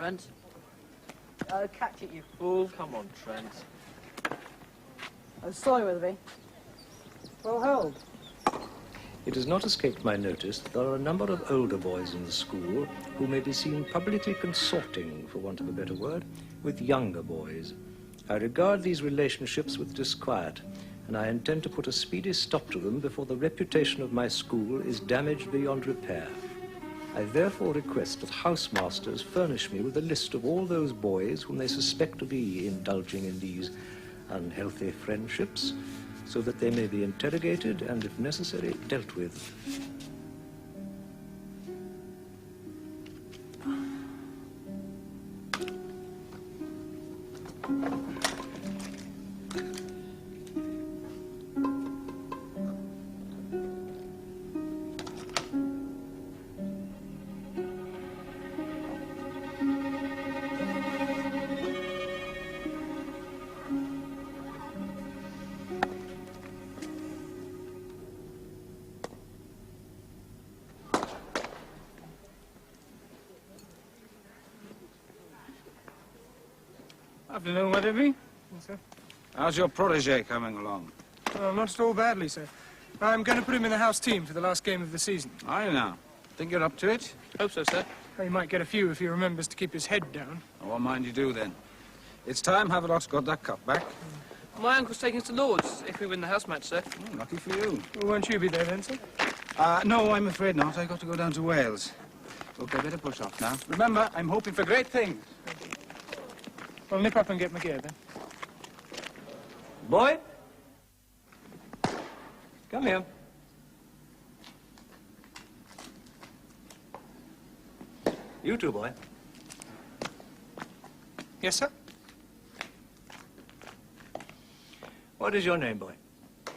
Trent. Catch it, you. Oh, come on, Trent. Oh, sorry, Weatherby. Well held. It has not escaped my notice that there are a number of older boys in the school who may be seen publicly consorting, for want of a better word, with younger boys. I regard these relationships with disquiet, and I intend to put a speedy stop to them before the reputation of my school is damaged beyond repair. I therefore request that housemasters furnish me with a list of all those boys whom they suspect to be indulging in these unhealthy friendships, so that they may be interrogated and, if necessary, dealt with. Afternoon, Weatherby. Yes, sir. How's your protege coming along? Not at all badly, sir. I'm going to put him in the house team for the last game of the season. Are you now? Think you're up to it? Hope so, sir. Well, he might get a few if he remembers to keep his head down. Oh, what mind you do, then. It's time Havelock's got that cup back. My uncle's taking us to Lord's if we win the house match, sir. Oh, lucky for you. Well, won't you be there then, sir? No, I'm afraid not. I got to go down to Wales. Look, I better push off now. Remember, I'm hoping for great things. Well, nip up and get my gear, then. Boy? Come here. You too, boy. Yes, sir? What is your name, boy?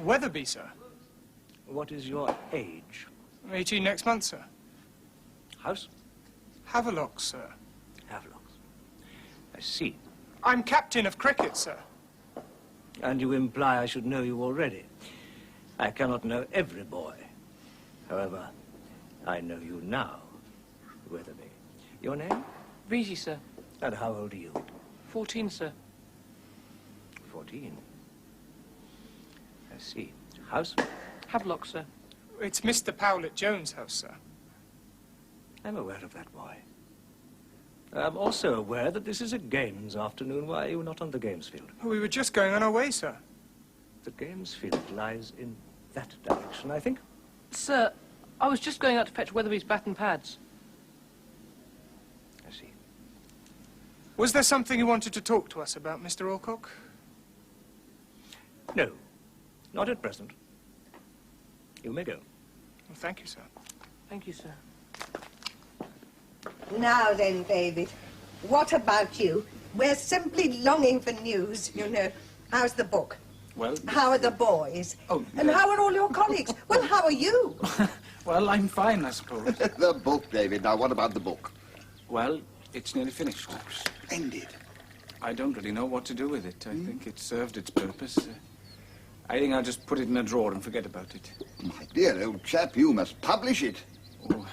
Weatherby, sir. What is your age? 18 next month, sir. House? Havelock, sir. Havelocks. I see. I'm captain of cricket, sir. And you imply I should know you already. I cannot know every boy. However, I know you now, Weatherby. Your name? Veety, sir. And how old are you? 14, sir. 14. I see. House? Havelock, sir. It's Mr. Powlett Jones' house, sir. I'm aware of that, boy. I'm also aware that this is a games afternoon. Why are you not on the games field? We were just going on our way, sir. The games field lies in that direction, I think. Sir, I was just going out to fetch Weatherby's bat and pads. I see. Was there something you wanted to talk to us about, Mr. Alcock? No, not at present. You may go. Well, thank you, sir. Thank you, sir. Now then, David, what about you? We're simply longing for news, you know. How's the book? Well... How are the boys? Oh, and how are all your colleagues? Well, how are you? Well, I'm fine, I suppose. The book, David. Now, what about the book? Well, it's nearly finished. Splendid. I don't really know what to do with it. I think it served its purpose. I think I'll just put it in a drawer and forget about it. My dear old chap, you must publish it. Oh,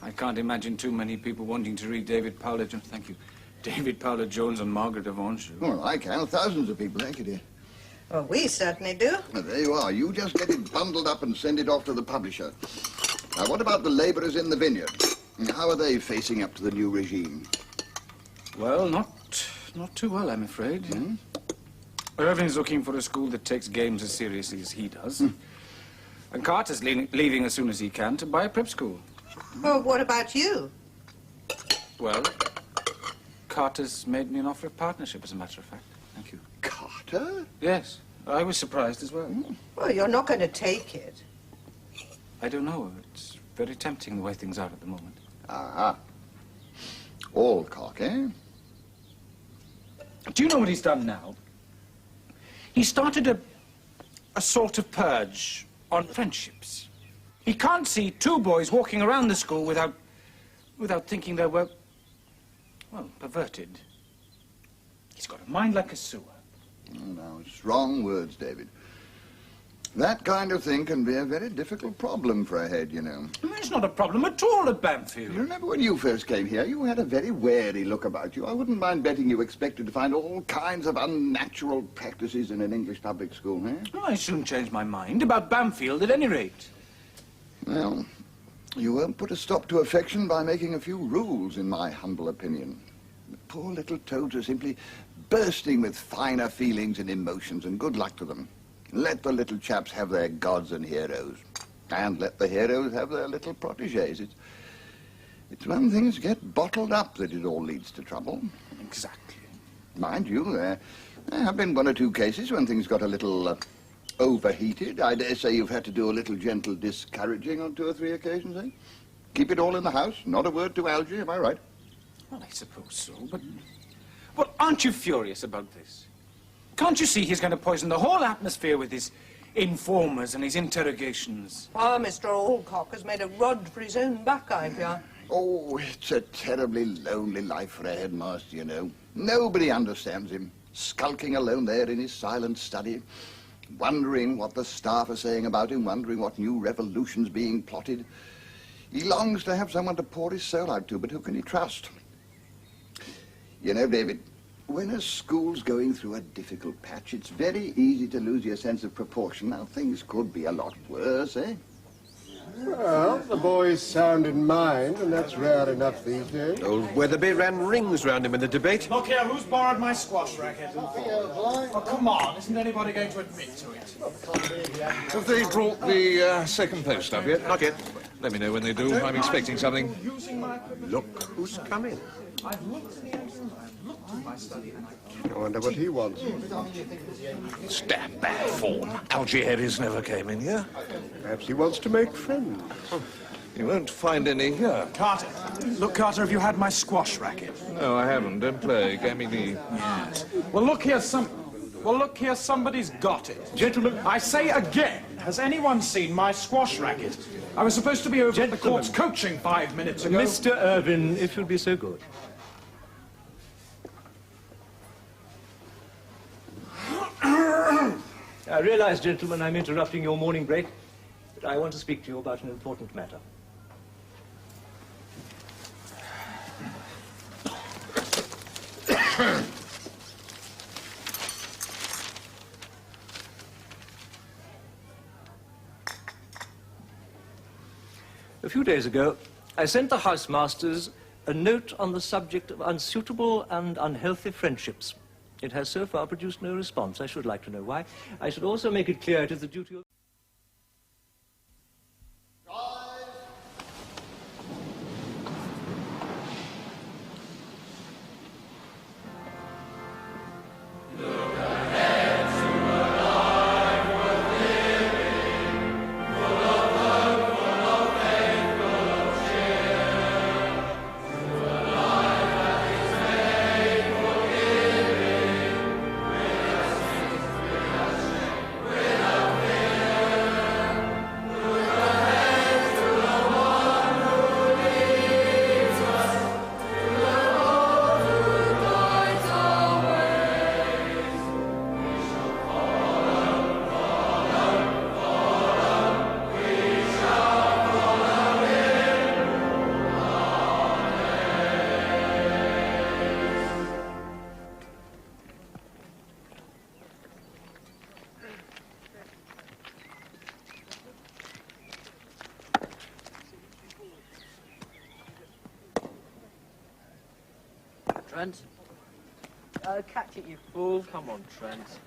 I can't imagine too many people wanting to read David Powlett Jones. Thank you. David Powlett Jones and Margaret of Anjou. Well, I can. Thousands of people, thank you, dear. Well, we certainly do. Well, there you are. You just get it bundled up and send it off to the publisher. Now, what about the labourers in the vineyard? How are they facing up to the new regime? Well, not too well, I'm afraid. Irving's looking for a school that takes games as seriously as he does. And Carter's leaving as soon as he can to buy a prep school. Well, what about you? Well, Carter's made me an offer of partnership, as a matter of fact. Thank you. Carter? Yes, I was surprised as well. Well, you're not going to take it. I don't know. It's very tempting the way things are at the moment. Ah. Alcock, eh? Do you know what he's done now? He started a sort of purge on friendships. He can't see two boys walking around the school without thinking they were, well, perverted. He's got a mind like a sewer. Oh, now, strong words, David. That kind of thing can be a very difficult problem for a head, you know. It's not a problem at all at Bamfield. You remember when you first came here, you had a very wary look about you. I wouldn't mind betting you expected to find all kinds of unnatural practices in an English public school, eh? Well, I soon changed my mind about Bamfield at any rate. Well, you won't put a stop to affection by making a few rules, in my humble opinion. The poor little toads are simply bursting with finer feelings and emotions, and good luck to them. Let the little chaps have their gods and heroes, and let the heroes have their little protégés. It's when things get bottled up that it all leads to trouble. Exactly. Mind you, there have been one or two cases when things got a little overheated. I dare say you've had to do a little gentle discouraging on 2 or 3 occasions, eh? Keep it all in the house, not a word to Algy, am I right? Well, I suppose so, but... Well, aren't you furious about this? Can't you see he's going to poison the whole atmosphere with his informers and his interrogations? Ah, Mr. Alcock has made a rod for his own back, I fear. Oh, it's a terribly lonely life for a headmaster, you know. Nobody understands him, skulking alone there in his silent study, wondering what the staff are saying about him, wondering what new revolution's being plotted. He longs to have someone to pour his soul out to, but who can he trust? You know, David, when a school's going through a difficult patch, it's very easy to lose your sense of proportion. Now, things could be a lot worse, eh? Well, the boy's sound in mind, and that's rare enough these days. Old Weatherby ran rings round him in the debate. Look here, who's borrowed my squash racket? Oh, come on, isn't anybody going to admit to it? Have they brought the second post up yet? Not yet. Let me know when they do. I'm expecting something. Look who's coming. I've looked in the engine, I've looked in my study, and I wonder what he wants. Stand back, form. Algieris never came in here. Perhaps he wants to make friends. You won't find any here. Carter. Look, Carter, have you had my squash racket? No, I haven't. Don't play. Give me the... Yes. Well, look here, somebody's got it. Gentlemen, I say again, has anyone seen my squash racket? I was supposed to be over at the courts coaching 5 minutes ago. Mr. Irvin, if you'll be so good. I realize, gentlemen, I'm interrupting your morning break, but I want to speak to you about an important matter. A few days ago, I sent the housemasters a note on the subject of unsuitable and unhealthy friendships. It has so far produced no response. I should like to know why. I should also make it clear it is the duty of... Trent? Catch it, you Oh, come on, Trent.